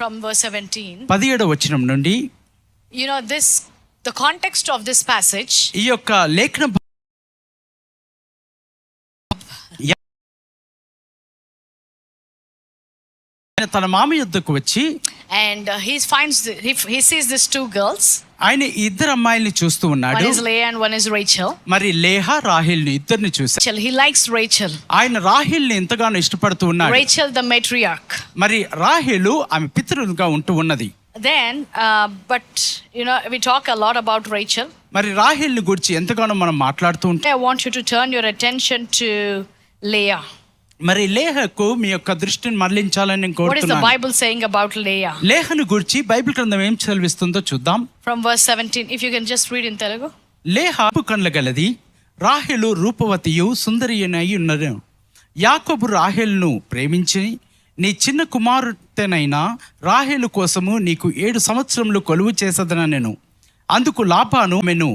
from verse 17. 17వ వచనం నుండి You know, the context of this passage, ఈ యొక్క లేఖన తన మామ యొద్దకు వచ్చి and he sees these two girls. ఆయన ఇద్దరు అమ్మాయిల్ని చూస్తూ ఉన్నాడు. One is Leah and one is Rachel. మరి లేహా రాహేల్ని ఇద్దరిని చూశాడు. He likes Rachel. ఆయన రాహేల్ని ఎంతగానో ఇష్టపడుతూ ఉన్నాడు. Rachel the matriarch. మరి రాహేలు ఆమె పితరులుగా ఉంటూ ఉన్నది. Then but you know, we talk a lot about Rachel. మరి రాహేల్ని గురించి ఎంతగానో మనం మాట్లాడుతూ ఉంటాం. I want you to turn your attention to Leah. మరి లేహకు మీ యొక్క దృష్టిని మరలించాలని నేను కోరుతున్నాను. What is the Bible saying about Leah? లేహను గురించి బైబిల్ గ్రంథం ఏం చదివిస్తుందో చూద్దాం. From verse 17, if you can just read in Telugu. Leha కండ్ల గలది, రాహేలు రూపవతియు సుందరియనై ఉన్నది. యాకోబు రాహేలును ప్రేమించి నీ చిన్న కుమార్తెనైన రాహేలు కోసము నీకు 7 సంవత్సరములు కొలువు చేసదనెను. అందుకు లాబాను ఆమెను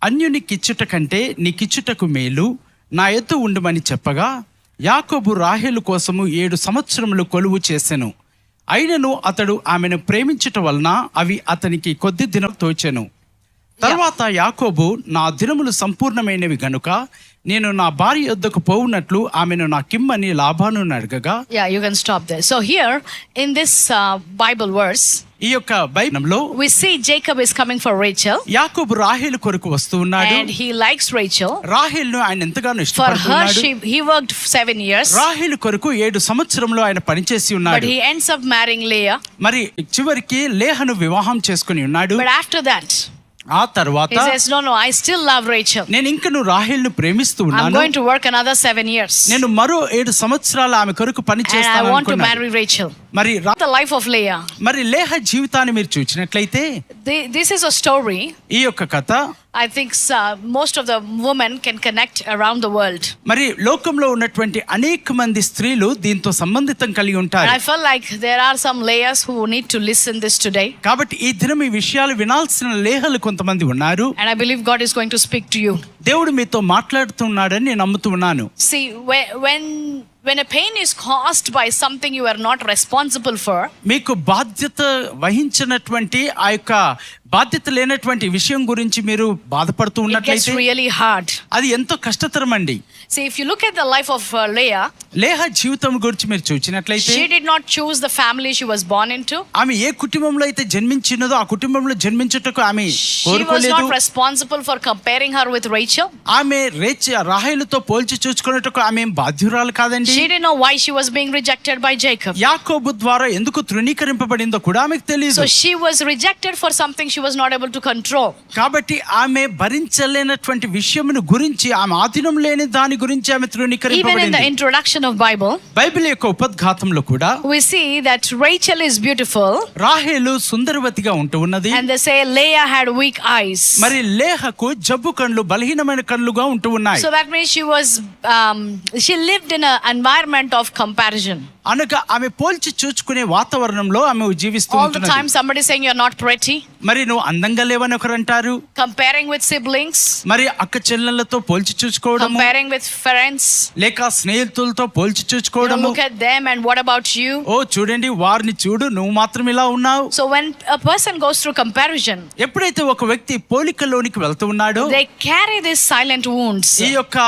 అన్యునికిచ్చుట కంటే నీకిచ్చుటకు మేలు, నా ఎద్దు ఉండుమని చెప్పగా యాకోబు రాహేలు కోసము 7 సంవత్సరములు కొలువు చేసెను. అయినను అతడు ఆమెను ప్రేమించుట వలన అవి అతనికి కొద్ది దినం తోచెను. తర్వాత యాకోబు నా దినములు సంపూర్ణమైనవి గనుక నేను నా భార్య యొద్దకు పోవునట్లు ఆమెను నాకిమ్మని లాబాను అడగగా. Yeah, you can stop there. So here in this Bible verse, ఈ యొక్క బైబిల్లో we see Jacob is coming for Rachel. యాకోబు రాహేలు కొరకు వస్తూ ఉన్నాడు. And he likes Rachel. రాహేలును ఆయన ఎంతగానో For ఇష్టపడుతున్నాడు. her he worked 7 years. రాహేలు కొరకు 7 సంవత్సరములు ఆయన పనిచేసి ఉన్నాడు. But he ends up marrying Leah. మరి చివరికి లేహను వివాహం చేసుకుని ఉన్నాడు. But after that ఆ తర్వాత he says, no, I still love Rachel. నేను ఇంకను రాహేలును ప్రేమిస్తూ ఉన్నాను. I'm going to work another 7 years. నేను మరో 7 సంవత్సరాలు ఆమె కొరకు పని And I చేస్తాను want to అనుకున్నాను. marry Rachel. మరి The life of Leah. మరి లేహ జీవితాన్ని మీరు చూసినట్లయితే This is a story. ఈ యొక్క కథ I think most of the women can connect around the world. మరి లోకంలో ఉన్నటువంటి అనేక మంది స్త్రీలు దీంతో సంబంధితం కలిగి ఉంటారు. And I felt like there are some Leahs who need to listen this today. కాబట్టి ఈ దినం ఈ విషయాలు వినాల్సిన లేహలు కొంతమంది ఉన్నారు. And I believe God is going to speak to you. దేవుడు మీతో మాట్లాడుతున్నాడని నేను నమ్ముతూ ఉన్నాను. See, when a pain is caused by something you are not responsible for, మీకు బాధ్యత వహించినటువంటి ఆ యొక్క బాధ్యత లేనటువంటి విషయం గురించి మీరు బాధపడుతూ it gets ఉన్నట్లయితే really hard. అది ఎంతో కష్టతరం అండి. See, if you look at the life of Leah, లేహ జీవితం గురించి మీరు చూసినట్లయితే she did not choose the family she was born into. ఆమె ఏ కుటుంబంలో అయితే జన్మించినదో ఆ కుటుంబంలో జన్మించుటకు ఆమె She was కోరుకోలేదు. not responsible for comparing her with Rachel. ఆమె రాహేలుతో పోల్చి చూసుకున్నట్టుకు ఆమె బాధ్యురాలు కాదండి. She didn't know why she was being rejected by Jacob. యాకోబు ద్వారా ఎందుకు తృణీకరింపబడిందో కూడా ఆమెకు తెలియదు. So she was rejected for something she was not able to control. కాబట్టి ఆమె భరించలేనటువంటి విషయమును గురించి ఆమె ఆధీనం లేని దాని గురించి ఆమె Even in తృణీకరింపబడింది. the introduction of Bible, Bible యొక్క ఉపద్ఘాతంలో కూడా we see that Rachel is beautiful. రాహేలు సుందరవతిగా ఉంటూ ఉన్నది. And they say Leah had weak eyes. మరి లేహకు జబ్బు కళ్ళు బలహీనమైన కళ్ళుగా ఉంటూ ఉన్నాయి. So that means she lived in an environment of comparison. అనగా ఆమె పోల్చి చూచుకునే వాతావరణంలో ఆమె జీవిస్తూ All the time ఉంటున్నది. somebody saying you're not pretty, మరి నువ్వు అందంగా లేవని ఒకరు అంటారు. comparing with siblings, మరి అక్క చెల్లెళ్ళతో పోల్చి చూసుకోవడము, comparing with friends. లేక స్నేహితులతో పోల్చి You know, చూసుకోవడము. look at them and what about you? ఓ చూడండి వారిని చూడు, నువ్వు మాత్రం ఇలా ఉన్నావు. So when a person goes through comparison, ఎప్పుడైతే ఒక వ్యక్తి పోలికలోనికి వెళ్తూ ఉన్నాడో they carry these silent wounds. ఈ యొక్క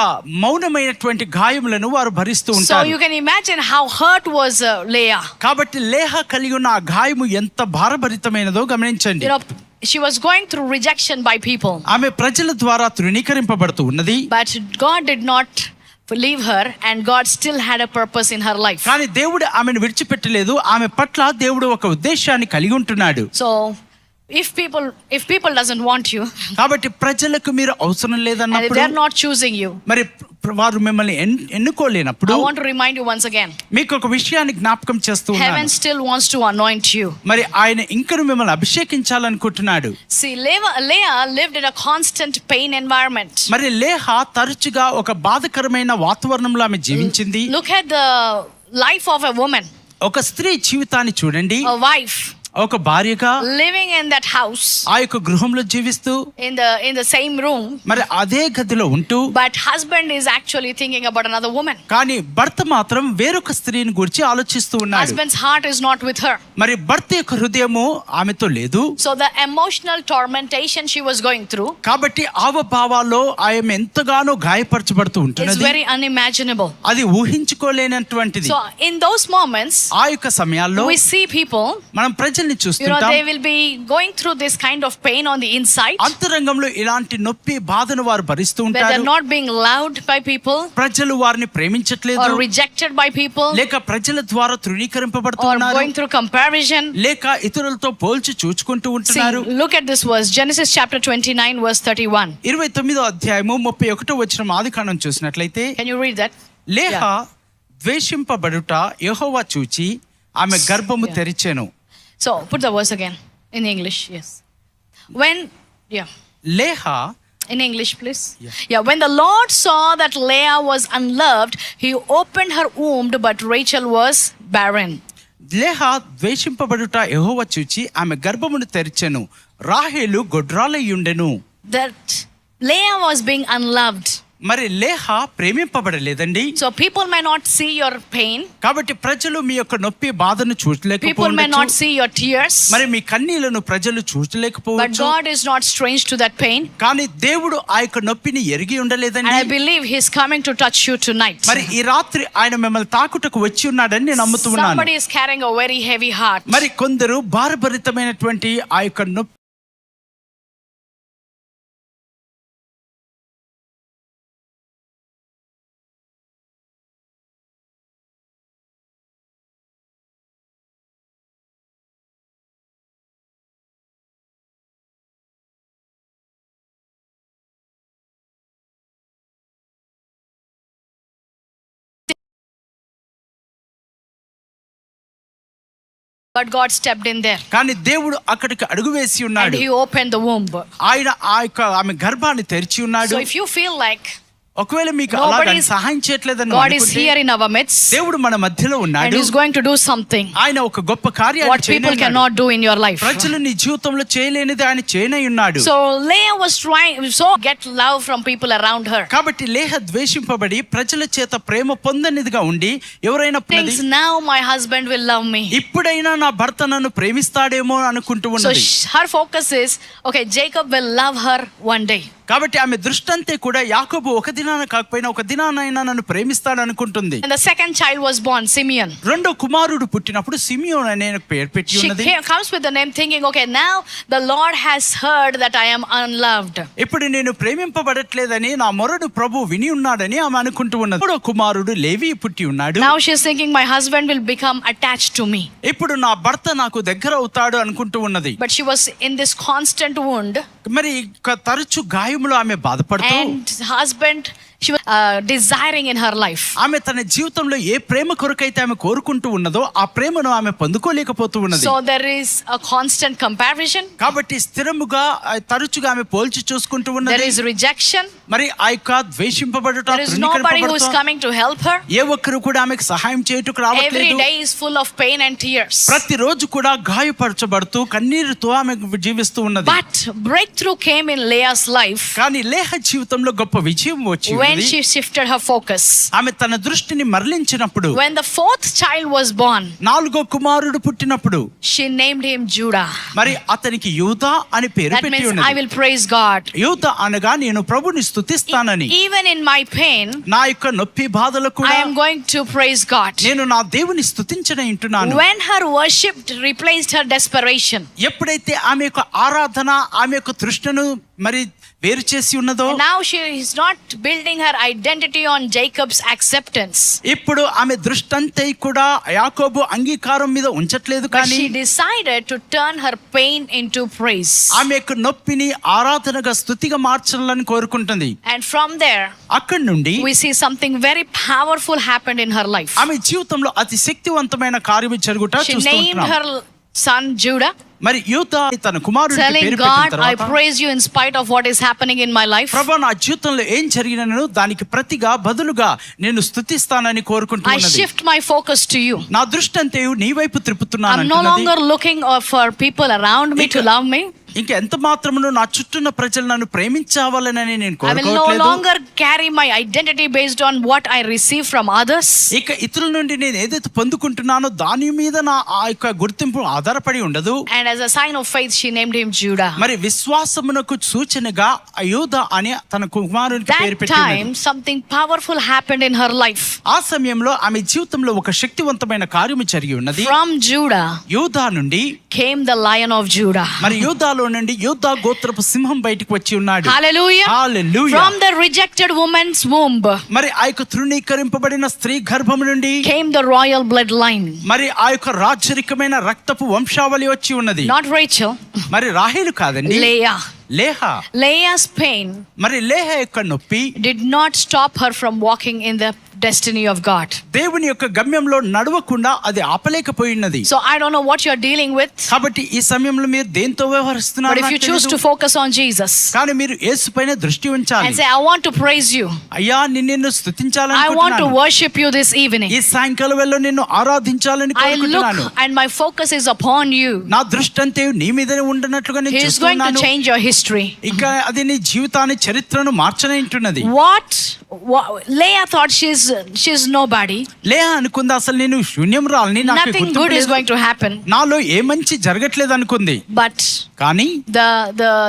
మౌనమైనటువంటి గాయములను వారు భరిస్తూ So ఉంటారు. you can imagine how hurt was Leah. కాబట్టి లేహ కలిగి ఉన్న ఆ గాయము ఎంత భారభరితమైనదో గమనించండి. You know, she was going through rejection by people. ఆమె ప్రజల ద్వారా తృణీకరింపబడుతూ ఉన్నది. But God did not leave her, and God still had a purpose in her life. కానీ దేవుడు ఆమెను విడిచిపెట్టలేదు. ఆమె పట్ల దేవుడు ఒక ఉద్దేశాన్ని కలిగి ఉంటున్నాడు. So if people doesn't want you, కాబట్టి ప్రజలకు మీరు అవసరం and if లేదన్నప్పుడు, they're not choosing you, మరి వారు మిమ్మల్ని ఎన్నుకోలేనప్పుడు, I want to remind you once again, మీకు ఒక విషయాన్ని జ్ఞాపకం చేస్తూ heaven ఉన్నాను. still wants to anoint you. మరి ఆయన ఇంకను మిమ్మల్ని అభిషేకించాలనుకుంటున్నాడు. See, Leah lived in a constant pain environment. మరి లేహ తరచుగా ఒక బాధకరమైన వాతావరణంలో ఆమె జీవించింది. Look at the life of a woman, ఒక స్త్రీ జీవితాన్ని చూడండి. a wife. ఒక భార్యగా living in that house, ఆ యొక్క గృహంలో జీవిస్తూ in the same room, మరి అదే గదిలో ఉంటూ, but husband is actually thinking about another woman. కానీ భర్త మాత్రం వేరొక స్త్రీని గురించి ఆలోచిస్తూ ఉన్నాడు. Husband's heart is not with her. మరి భర్త యొక్క హృదయము ఆమెతో లేదు. So the emotional tormentation she was going through కాబట్టి భావాల్లో ఆమె ఎంతగానో గాయపరచబడుతూ is ఉంటున్నది. very unimaginable. అది ఊహించుకోలేనటువంటిది. So in those moments, ఆ యొక్క సమయాల్లో we see people, మనం ప్రజల్ని చూస్తుంటాం. they will be going through this kind of pain on the inside, అంతరంగంలో ఇలాంటి నొప్పి బాధను వారు భరిస్తూ where ఉంటారు. they're not being loved by people ప్రజలు వారిని ప్రేమించట్లేదు, or rejected by people, లేక ప్రజల ద్వారా or తృణీకరింపబడుతున్నారు, going through comparison. లేక ఇతరులతో పోల్చి చూచుకుంటూ See, ఉంటున్నారు. look at this verse, Genesis chapter 29 verse 31. 29వ అధ్యాయము 31వ వచనం ఆదికాండం చూసినట్లయితే, Can you read that? లేహ ద్వేషింపబడుట యెహోవా చూచి ఆమె గర్భము తెరిచెను. So put the verse again in English. Yes. లేహ In English, please. Yeah. When the Lord saw that Leah was unloved, he opened her womb, but Rachel was barren. లేహ ద్వేషింపబడుట యెహోవా చూచి ఆమె గర్భమును తెరిచెను, రాహేలు గొడ్రాలయ్యుండెను. That Leah was being unloved. మరి లేహ ప్రేమింపబడలేదండి. So people may not see your pain. కాబట్టి ప్రజలు మీ యొక్క నొప్పి బాధను People may not చూడలేకపోవచ్చు. see your tears. మరి మీ కన్నీళ్లను ప్రజలు But చూడలేకపోవచ్చు. God is not strange to that pain. కానీ దేవుడు ఆ యొక్క నొప్పిని ఎరిగి And ఉండలేదండి. I believe He's coming to touch you tonight. మరి ఈ రాత్రి ఆయన మిమ్మల్ని తాకుటకు వచ్చి ఉన్నాడని నేను నమ్ముతూ ఉన్నాను. Somebody is carrying a very heavy heart. మరి కొందరు భారభరితమైనటువంటి ఆ యొక్క నొప్పి But God stepped in there. కానీ దేవుడు అక్కడికి అడుగు వేసి And ఉన్నాడు. He opened the womb. ఆయన ఆ యొక్క ఆమె గర్భాన్ని తెరిచి ఉన్నాడు. So if you feel like ఒకవేళ మీకు Nobody అలాగ is- సహాయం చేయట్లేదని God is అనుకుంటే, here in our midst దేవుడు మన మధ్యలో and ఉన్నాడు. He's going to do something ఆయన ఒక గొప్ప కార్యాన్ని what people చేయనున్నాడు. cannot do in your life. ప్రజలు నీ జీవితంలో చేయలేనిది ఆయన చేయనై ఉన్నాడు. So Leah was trying so get love from people around her. కాబట్టి లేహ ద్వేషింపబడి ప్రజల చేత ప్రేమ పొందనిదిగా ఉండి ఎవరైనా Thinks now my husband will love me. ఇప్పుడైనా నా భర్త నన్ను ప్రేమిస్తాడేమో అనుకుంటూ So ఉన్నది. her focus is okay, Jacob will love her one day. కాబట్టి ఆమె దృష్టంతే కూడా యాకోబు ఒక దినాన కాకపోయినా ఒక దినానైనా నన్ను ప్రేమిస్తాడు అనుకుంటుంది. And the second child was born, Simeon. రెండో కుమారుడు పుట్టినప్పుడు సిమియోను అనే పేరు పెట్టి She ఉన్నది. comes with the name thinking, okay, now the Lord has heard that I am unloved. ఇప్పుడు నేను ప్రేమింపబడట్లేదని నా మొరడు ప్రభు విని ఉన్నాడని ఆమె అనుకుంటూ ఉన్నది. మూడో కుమారుడు లేవి పుట్టి ఉన్నాడు. Now she is thinking my husband will become attached to me. ఇప్పుడు నా భర్త నాకు దగ్గర అవుతాడు అనుకుంటూ ఉన్నది. But she was in this constant wound. మరి తరచు గాయములో ఆమె బాధపడుతూ, And husband, she was desiring in her life. ఆమె తన జీవితంలో ఏ ప్రేమ కొరకైతే ఆమె కోరుకుంటూ ఉన్నదో ఆ ప్రేమను ఆమె పొందుకోలేకపోతూ ఉన్నది. So there is a constant comparison. కాబట్టి స్థిరముగా తరచుగా ఆమె పోల్చి చూసుకుంటూ There ఉన్నది. is rejection. మరి ఆ యొక్క ద్వేషింపబడుట, There is nobody who is coming to help her. ఏ ఒక్కరు కూడా ఆమెకు సహాయం చేయుటకు Every రావట్లేదు. day is full of pain and tears. ప్రతిరోజు కూడా గాయపరచబడుతూ కన్నీరుతో ఆమె జీవిస్తూ ఉన్నది. But breakthrough came in Leah's life కానీ లేహ జీవితంలో గొప్ప విజయం వచ్చి when ఉన్నది. she shifted her focus. ఆమె తన దృష్టిని మరలించినప్పుడు, When the fourth child was born, నాలుగో కుమారుడు పుట్టినప్పుడు she named him Judah. మరి అతనికి యూదా అని పేరు That పెట్టి means I ఉన్నది. will praise God. యూదా అనగా నేను ప్రభుని స్తుతిస్తానని. Even in my pain, నా యొక్క నొప్పి బాధలు I కూడా am going to praise God. నేను నా దేవుని స్తుతించన ఇంటున్నాను. When her worship replaced her desperation, ఎప్పుడైతే ఆమె యొక్క ఆరాధన ఆమె యొక్క తృష్ణను మరి వేరు చేసి ఉన్నదో, now she is not building her identity on Jacob's acceptance, ఇప్పుడు ఆమె దృష్టంతే కూడా యాకోబు అంగీకారం మీద ఉంచట్లేదు. but కానీ she decided to turn her pain into praise. ఆమె యొక్క నొప్పిని ఆరాధనగా స్తుతిగా మార్చాలని కోరుకుంటుంది. And from there, అక్కడి నుండి we see something very powerful happened in her life. ఆమె జీవితంలో అతి శక్తివంతమైన కార్యము జరుగుట She named చూస్తున్నాం. her son Judah. మరి యూదా తన కుమారుడికి telling పేరు పెట్టిన God, I తర్వాత praise you in spite of what is happening in my life. ప్రభువా నా జీవితంలో ఏం జరిగినను దానికి ప్రతిగా బదులుగా నేను స్తుతిస్తానని I కోరుకుంటున్నాను. shift my focus to you. నా దృష్టి అంతయు నీ వైపు త్రిప్పుతున్నాను I'm no అంటున్నది. longer looking for people around me to love me. ఇంకా ఎంత మాత్రమును నా చుట్టూన్న ప్రజలు నన్ను ప్రేమించవాలనని నేను I will no కోరుకోవట్లేదు. longer carry my identity based on what I receive from others. ఇక ఇతరుల నుండి నేను ఏదైతే పొందుకుంటున్నానో దాని మీద నా ఆ యొక్క గుర్తింపు ఆధారపడి ఉండదు. And as a sign of faith, she named him Judah. మరి విశ్వాసమునకు సూచనగా యూదా అని తన కుమారునికి పేరు That పెట్టినది. time, something powerful happened in her life. ఆ సమయంలో ఆమె జీవితంలో ఒక శక్తివంతమైన కార్యము జరిగి ఉన్నది. From Judah యూదా నుండి came the Lion of Judah. మరి యూదాలో నుండి యూదా గోత్రపు సింహం బయటికి వచ్చి ఉన్నాడు. Hallelujah. Hallelujah. From the rejected woman's womb మరి ఆ యొక్క తృణీకరింపబడిన స్త్రీ గర్భము నుండి came the royal bloodline. మరి ఆ యొక్క రాజరికమైన రక్తపు వంశావళి వచ్చి ఉన్నది. Not Rachel, మరి రాహేలు కాదండి, Leah. లేహా. Leah's pain మరి లేహ యొక్క నొప్పి did not stop her from walking in the destiny of God. దేవుని యొక్క గమ్యంలో నడవకుండా అది ఆపలేకపోయినది. So I don't know what you're dealing with, కాబట్టి ఈ సమయంలో మీరు దేంతో but వ్యవహరిస్తున్నారు if you choose to focus on Jesus కానీ మీరు యేసుపైన దృష్టి ఉంచాలి. and say, I want to praise you, అయ్యా నిన్ను I స్తుతించాలనుకుంటున్నాను, want to worship you this evening, ఈ సాయంకాలం వేళ నిన్ను ఆరాధించాలని I కోరుకుంటున్నాను, look and my focus is upon you. నా దృష్టి అంతే నీ మీదనే ఉండనట్లుగా నేను He is going to చూస్తున్నాను. change your history. ఇక అది నీ జీవితాన్ని చరిత్రను మార్చనంటున్నది. What Leah thought she's nobody. లేహ అనుకుంది అసలు నేను శూన్యమురాలని, నాకు Nothing గుర్తింపు good is లేదు, going to happen. నాలో ఏ మంచి జరగట్లేదు అనుకుంది. But కానీ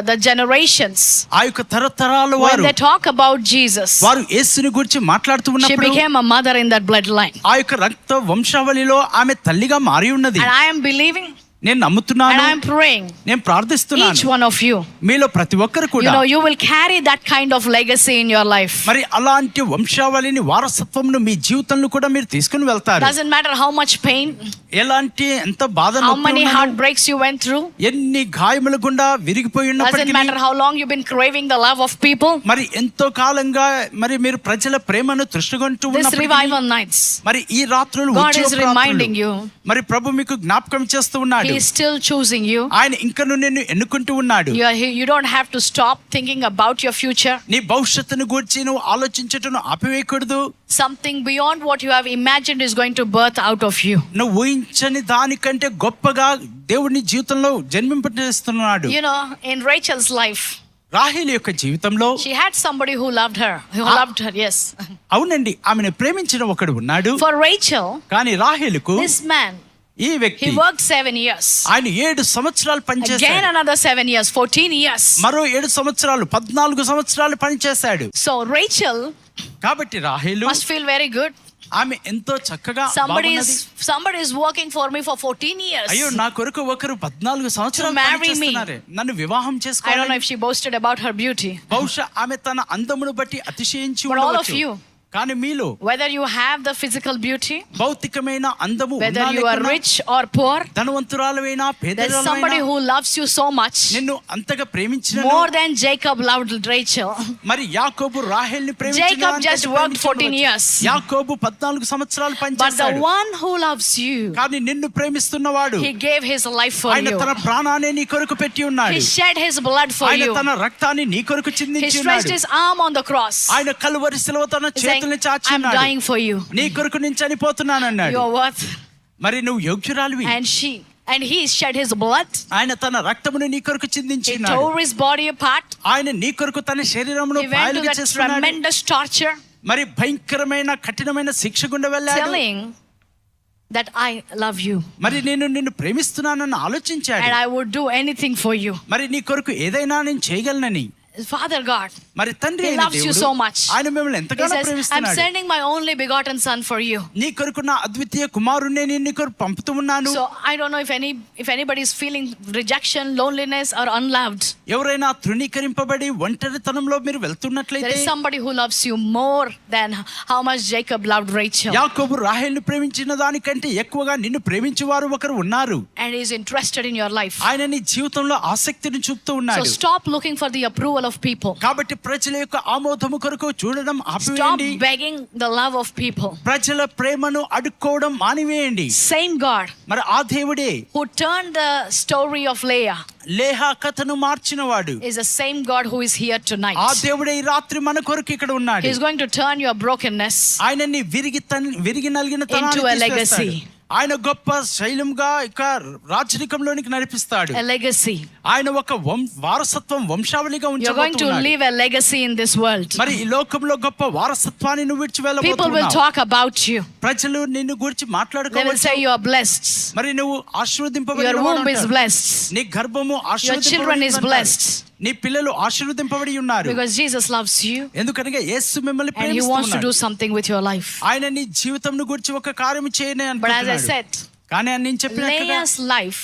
the generations, ఆ యొక్క తరతరాల when వారు they talk about Jesus, వారు యేసుని గురించి మాట్లాడుతూ she ఉన్నప్పుడు became a mother in that bloodline. ఆ యొక్క రక్త వంశావళిలో ఆమె తల్లిగా మారి ఉన్నది. And I am believing నేను and నమ్ముతున్నాను, I am praying, నేను ప్రార్థిస్తున్నాను, each one of you, మీలో ప్రతి ఒక్కరు you కూడా know, you will carry that kind of legacy in your life. మరి అలాంటి వంశావళిని వారసత్వంను మీ జీవితంలో కూడా మీరు తీసుకుని వెళ్తారు. Doesn't matter how much pain, ఎలాంటి ఎంత బాధ how నొప్పి many ఉన్నను, heartbreaks you went through. ఎన్ని గాయముల గుండా విరిగిపోయి Doesn't ఉన్నప్పటికీ, matter how long you've been craving the love of people. మరి ఎంతో కాలంగా మరి మీరు ప్రజల ప్రేమను తృష్టిగొంటూ This ఉన్నప్పటికీ, revival nights, మరి ఈ రాత్రులు God ఉద్యోగ is రాత్రులు, reminding you, మరి ప్రభు మీకు జ్ఞాపకం చేస్తూ ఉన్నాడు. He is still choosing you. ఆయన ఇంకను నిన్ను ఎన్నుకుంటూ ఉన్నాడు. You don't have to stop thinking about your future. నీ భవిష్యత్తును గురించి నువ్వు ఆలోచించటను ఆపివేయకూడదు. Something beyond what you have imagined is going to birth out of you. నువ్వు ఊహించని దానికంటే గొప్పగా దేవుని జీవితంలో జన్మింపజేస్తున్నాడు. You know, in Rachel's life, రాహేలు యొక్క జీవితంలో she had somebody who loved her. Yes. అవునండి, ఆమెను ప్రేమించిన ఒకడు ఉన్నాడు. For Rachel, కానీ రాహేలుకు this man, ఈ వ్యక్తి he worked 7 years. ఆయన 7 సంవత్సరాలు Again పనిచేశాడు. another 7 years, 14 years. మరో 7 సంవత్సరాలు 14 సంవత్సరాలు పనిచేశాడు. So Rachel కాబట్టి రాహేలు must feel very good. ఆమె ఎంతో చక్కగా Somebody బాగున్నది. is working for me for 14 years. అయ్యో నా కొరకు ఒకరు 14 సంవత్సరాలు To marry me. పనిచేస్తున్నారే, నన్ను వివాహం I don't know చేసుకోవాలి. if she boasted about her beauty. బహుశా ఆమె తన అందమును బట్టి అతిశయించి But all of ఉండవచ్చు. you, కానీ మీలో whether you have the physical beauty, భౌతికమైన అందము whether ఉన్నా you are లేకున్నా, rich or poor, ధనవంతురాలైనా there's somebody పేదరాలైనా who loves you so much, నిన్ను అంతగా ప్రేమించిన more than Jacob loved Rachel. మరి యాకోబు రాహేల్ని Jacob just worked 14 years. యాకోబు 14 సంవత్సరాలు But the పనిచేశాడు. one who loves you, కానీ నిన్ను ప్రేమిస్తున్నవాడు he gave his life for ఆయన you. తన ప్రాణాన్ని నీ కొరకు పెట్టి ఉన్నాడు. He shed his blood for ఆయన you. తన రక్తాన్ని నీ కొరకు He చిందించి stretched ఉన్నాడు. his arm on the cross, ఆయన కలువరి శిలువ తన saying, చేతుల్ని చాచి I'm ఉన్నాడు. dying for you. నీ కొరకు నేను చనిపోతున్నాను అన్నాడు. You're worth. మరి నువ్వు యోగ్యురాలివి. And he shed his blood. ఆయన తన రక్తమును నీ కొరకు చిందించి He ఉన్నాడు. tore his body apart. ఆయన నీ కొరకు తన శరీరమును He went to పాయలుగా that చేస్తున్నాడు. tremendous torture, మరి భయంకరమైన కఠినమైన శిక్ష గుండా వెళ్ళాడు. telling that I love you మరి నేను నిన్ను ప్రేమిస్తున్నానని ఆలోచించాడు. and I would do anything for you. మరి నీ కొరకు ఏదైనా నేను చేయగలనని. Father God, మరి తండ్రి He అయిన loves you దేవుడు so much. ఆయన మిమ్మల్ని He ఎంతగానో says, I'm ప్రేమిస్తున్నాడు. sending my only begotten son for you. నీ కొరకు నా అద్వితీయ కుమారుణ్ణి నేను నీ కొరకు పంపుతూ ఉన్నాను. So I don't know if anybody is feeling rejection, loneliness or unloved. ఎవరైనా తృణీకరింపబడి ఒంటరితనంలో మీరు There వెళ్తున్నట్లయితే is somebody who loves you more than how much Jacob loved Rachel. యాకోబు రాహేలును ప్రేమించిన దానికంటే ఎక్కువగా నిన్ను ప్రేమించేవారు ఒకరు ఉన్నారు. And he is interested in your life. ఆయన నీ జీవితంలో ఆసక్తిని చూపుతూ So ఉన్నాడు. stop looking for the approval of people. కాబట్టి ప్రజల యొక్క ఆమోదము కొరకు చూడడం Stop ఆపివేయండి. begging the love of people. ప్రజల ప్రేమను అడుక్కోవడం మానివేయండి. Same God మరి ఆ దేవుడే who turned the story of Leah Leha కథను మార్చినవాడు. is the same God who is here tonight. ఆ దేవుడే ఈ రాత్రి మన కొరకు ఇక్కడ ఉన్నాడు. He is going to turn your brokenness ఆయనని విరిగి నలిగిన into a legacy. ఆయన గొప్ప శైలంగా ఇక రాజరికంలోనికి నడిపిస్తాడు. A legacy. ఆయన ఒక వారసత్వం వంశావళిగా You're going to leave a legacy in this world. మరి ఈ లోకంలో గొప్ప వారసత్వాన్ని నువ్వు విడిచి People will వెళ్ళబోతున్నావు. talk about you. ప్రజలు నిన్ను గురించి They will మాట్లాడుకోవచ్చు. say you are blessed. మరి నువ్వు ఆశీర్వదింపబడిన Your womb is వాడు. blessed. నీ గర్భము Your children ఆశీర్వదింపబడి is ఉంటారు. blessed. నీ పిల్లలు ఆశీర్వదింపబడి ఉన్నారు. Because Jesus loves you ఎందుకనగా యేసు మిమ్మల్ని and He wants to do ప్రేమిస్తున్నాడు. something with your life. ఆయన నీ జీవితంను గురించి ఒక కార్యం చేయనే But as I అనుకుంటున్నాడు. said, కానీ నేను చెప్పినట్లుగా Leah's life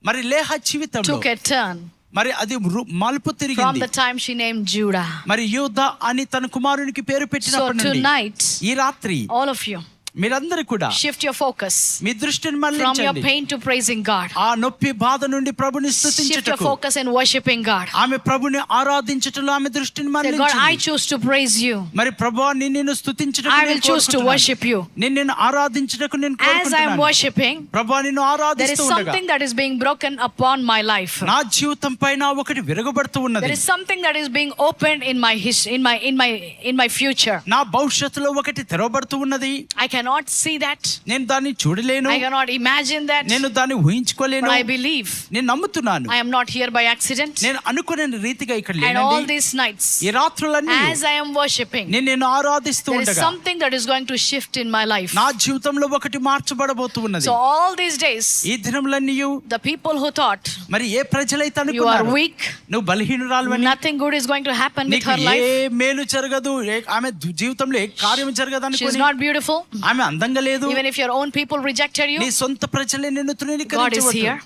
మరి లేహా జీవితంలో took a turn మరి అది మలుపు from తిరిగింది. the time she named Judah. మరి యూదా అని తన కుమారునికి పేరు So పెట్టినప్పటి నుండి tonight, ఈ రాత్రి all of you, మీరందరూ కూడా shift your focus మీ దృష్టిని from your మళ్ళించండి. pain to praising God. ఆ నొప్పి బాధ నుండి ప్రభుని Shift your స్తుతించుటకు, focus in worshiping God. ఆమె ప్రభుని ఆరాధించుటలో ఆమె దృష్టిని Say, God, I మళ్ళించండి. choose to praise you. మరి ప్రభువా నిన్ను స్తుతించుటకు I నేను will choose to కోరుకుంటున్నాను. worship you. నిన్ను ఆరాధించుటకు నేను As I am కోరుకుంటున్నాను. worshiping, ప్రభువా నిన్ను there is ఆరాధిస్తూ ఉండగా something that is being broken upon my life. నా జీవితం పైన ఒకటి విరగబడుతూ There ఉన్నది. is something that is being opened in my in my future. నా భవిష్యత్తులో ఒకటి తెరవబడుతూ ఉన్నది. I cannot see that. నేను దాన్ని చూడలేను, I cannot imagine that. నేను దాన్ని ఊహించుకోలేను. But I believe నేను నమ్ముతున్నాను. I am not here by accident. నేను అనుకునే రీతిగా ఇక్కడ And all లేనండి. these nights, ఈ రాత్రులన్నీ as I am worshiping, నేను ఆరాధిస్తూ there is ఉండగా something that is going to shift in my life. నా జీవితంలో ఒకటి మార్చబడబోతూ ఉన్నది. So all these days, ఈ దినములన్నీ the people who thought మరి ఏ ప్రజలైతే you are అనుకున్నారు weak, నువ్వు బలహీనురాలువని, nothing good is going to happen with నీకు her ఏ life, మేలు జరగదు, ఆమె జీవితంలో ఏ కార్యం జరగదు she is అనుకుని, not beautiful, ఆమె అందంగా లేదు, even if your own people rejected you, నీ సొంత ప్రజలే నిన్ను God is తృణీకరించవచ్చు. here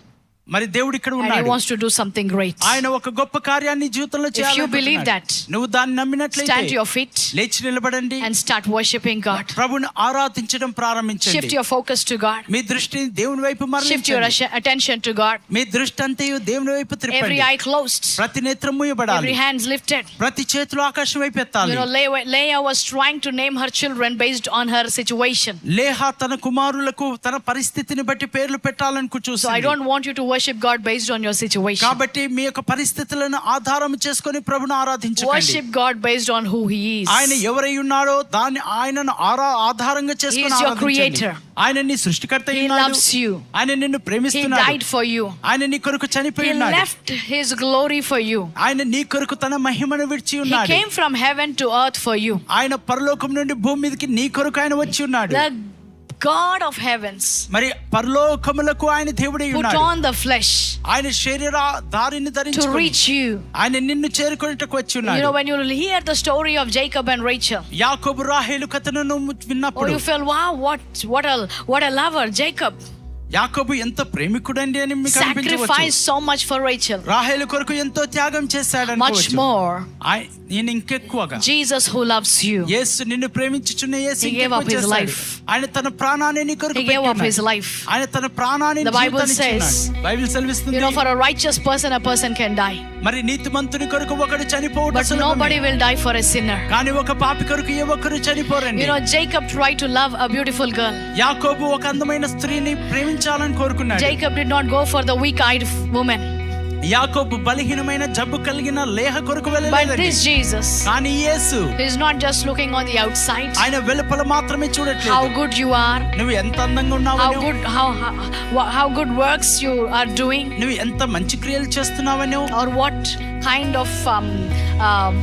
మరి దేవుడు ఇక్కడ and He ఉన్నాడు. wants to do something great. ఆయన ఒక గొప్ప కార్యాన్ని జీవితంలో If you believe చేయాలనుకుంటున్నాడు. that, నువ్వు దాన్ని stand to నమ్మినట్లయితే your feet లేచి నిలబడండి, and start worshiping God. ప్రభుని ఆరాధించడం Shift ప్రారంభించండి. your focus to God. మీ దృష్టిని దేవుని వైపు Shift your మరలించండి. attention to God. మీ దృష్టి అంతయు దేవుని వైపు Every త్రిప్పండి. eye closed, ప్రతి నేత్రం మూయబడాలి, every hands lifted. ప్రతి చేతులు ఆకాశం వైపు ఎత్తాలి. You know, Leah was trying to name her children based on her situation. Leha తన కుమారులకు తన పరిస్థితిని బట్టి పేర్లు పెట్టాలనుకు So I చూసింది. don't want you to worship God based on your situation. కాబట్టి మీ యొక్క పరిస్థితులను ఆధారం చేసుకొని ప్రభుని ఆరాధించండి. Worship God based on who He is. ఆయన ఎవరై ఉన్నాడో దాన్ని ఆయనను ఆధారంగా చేసుకొని He is your ఆరాధించండి. creator. ఆయన నీ సృష్టికర్త అయి He ఉన్నాడు. loves you. ఆయన నిన్ను He ప్రేమిస్తున్నాడు. died for you. ఆయన నీ కొరకు He చనిపోయి ఉన్నాడు. left His glory for you. ఆయన నీ కొరకు తన మహిమను విడిచి He ఉన్నాడు. came from heaven to earth for you. ఆయన పరలోకం నుండి భూమి మీదకి నీ కొరకు ఆయన వచ్చి ఉన్నాడు. The God of heavens మరి పరలోకములకు ఆయన దేవుడై put ఉన్నాడు. on the flesh ఆయన శరీర దారిని to ధరించుకొని reach you. ఆయన నిన్ను చేరుకొనుటకు వచ్చి You ఉన్నాడు. know, when you hear the story of Jacob and Rachel, యాకోబు రాహేలు కథను నువ్వు or విన్నప్పుడు you feel, wow, what a lover, Jacob యాకోబు ఎంత ప్రేమికుడండి అని మీకు అనిపించవచ్చు. sacrificed so much for Rachel. రాహేలు కొరకు ఎంతో త్యాగం చేశాడు Much అనుకోవచ్చు. more, నేను ఇంకెక్కువగా Jesus who loves you, యేసు నిన్ను ప్రేమించుచున్న యేసు He gave ఇంకెక్కువ up His చేశాడు. life. ఆయన తన ప్రాణాన్ని నీ కొరకు He gave up పెట్టి His ఉన్నాడు. life. ఆయన తన ప్రాణాన్ని The Bible జీవితాన్ని ఇచ్చున్నాడు. says, బైబిల్ సెలవిస్తుంది. You know, for a righteous person, a person can die, మరి నీతిమంతుని కొరకు ఒకడు చనిపోవడం but సులభమే. nobody will die for a sinner. కానీ ఒక పాపి కొరకు ఏ ఒక్కరు చనిపోరండి. You know, Jacob tried to love a beautiful girl. యాకోబు ఒక అందమైన స్త్రీని ప్రేమించాలని కోరుకున్నాడు. Jacob did not go for the weak-eyed woman. యాకోబు బలహీనమైన జబ్బు కలిగిన లేహ కొరకు But వెళ్ళలేదండి. this Jesus కానీ యేసు is not just looking on the outside, ఆయన వెలుపల మాత్రమే how చూడట్లేదు. good you are, నువ్వు ఎంత అందంగా ఉన్నావని, how good works you are doing, నువ్వు ఎంత మంచి క్రియలు చేస్తున్నావని, or what kind of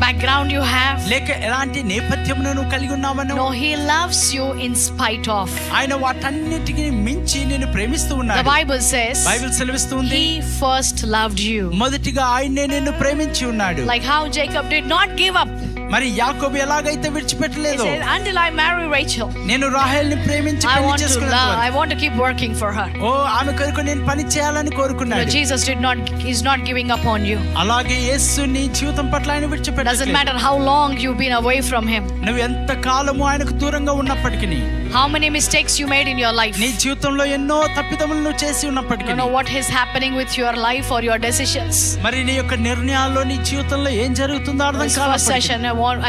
background you have. లేక ఎలాంటి నేపథ్యం నువ్వు కలిగి ఉన్నావని. No, He loves you in spite of. ఆయన వాటన్నిటిని మించి నిన్ను ప్రేమిస్తూ The ఉన్నాడు. Bible says బైబిల్ సెలవిస్తుంది, He first loved you. మొదటిగా ఆయన్నే నిన్ను ప్రేమించి ఉన్నాడు. Like how Jacob did not give up. మరి యాకోబు ఎలాగైతే He విడిచిపెట్టలేదు, said, until I marry Rachel, నేను రాహేల్ని ప్రేమించి I పెళ్లి want to చేసుకున్నాను. love, I want to keep working for her. ఓ ఆమె కొరకు నేను పని చేయాలని No, కోరుకున్నాడు. Jesus is not giving up on you. అలాగే యేసు నీ జీవితం పట్ల ఆయన Doesn't విడిచిపెట్టలేదు. matter how long you've been away from Him. నువ్వు ఎంత కాలము ఆయనకు దూరంగా ఉన్నప్పటికీ How many mistakes you made in your life? నీ జీవితంలో ఎన్నో తప్పిదములు నువ్వు చేసి ఉన్నప్పటికీ You know what is happening with your life or your decisions. మరి నీ యొక్క నిర్ణయాల్లో నీ జీవితంలో ఏం జరుగుతుందో అర్థం This first కాదు. session,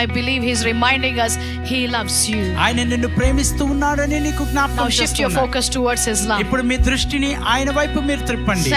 I believe he's reminding us he loves you. ఆయన నిన్ను ప్రేమిస్తూ ఉన్నాడని నీకు Now జ్ఞాపకం shift your చేస్తున్నాడు. focus towards his love. ఇప్పుడు మీ దృష్టిని ఆయన వైపు మీరు త్రిప్పండి.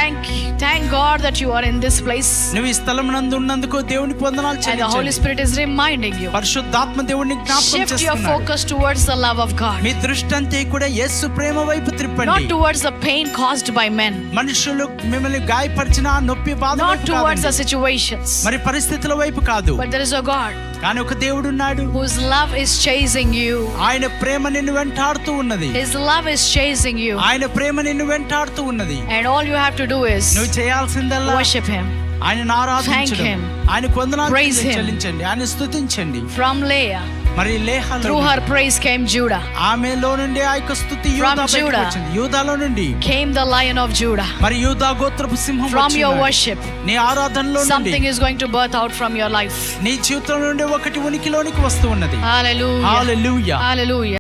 Thank God that you are in this place. నువ్వు ఈ స్థలం నందు ఉన్నందుకు దేవునికి వందనాలు And the Holy చెల్లించండి. Spirit is reminding you. పరిశుద్ధాత్మ దేవుడిని జ్ఞాపకం Shift your చేస్తున్నాడు. focus towards the love of God. మీ దృష్టి అంతే కూడా యేసు ప్రేమ వైపు Not త్రిప్పండి. towards the pain caused by men. మనుషులు మిమ్మల్ని గాయపరిచిన ఆ నొప్పి బాధ Not వైపు towards the కాదండి. situations. మరి పరిస్థితుల వైపు కాదు. But there is a God కానీ ఒక దేవుడు ఉన్నాడు. whose love is chasing you. ఆయన ప్రేమ నిన్ను వెంటాడుతూ ఉన్నది. His love is chasing you. ఆయన ప్రేమ నిన్ను వెంటాడుతూ ఉన్నది. And all you have to do is నువ్వు చేయాల్సిందల్లా worship him. ఆయనను ఆరాధించడం, Thank him. ఆయనకు వందనాలు Praise him. చెల్లించండి, ఆయన స్తుతించండి. From Leah, మరి లేహలో through her praise came Judah. ఆమెలో నుండి ఆ యొక్క స్తుతి From యూదా బయటకు Judah. వచ్చింది. యూదాలో నుండి Came the Lion of Judah. మరి యూదా గోత్రపు సింహం From వచ్చి your ఉన్నాడు. worship, నీ ఆరాధనలో నుండి something is going to birth out from your life. నీ జీవితం నుండి ఒకటి ఉనికిలోనికి వస్తూ ఉన్నది. Hallelujah. హల్లెలూయా. Hallelujah.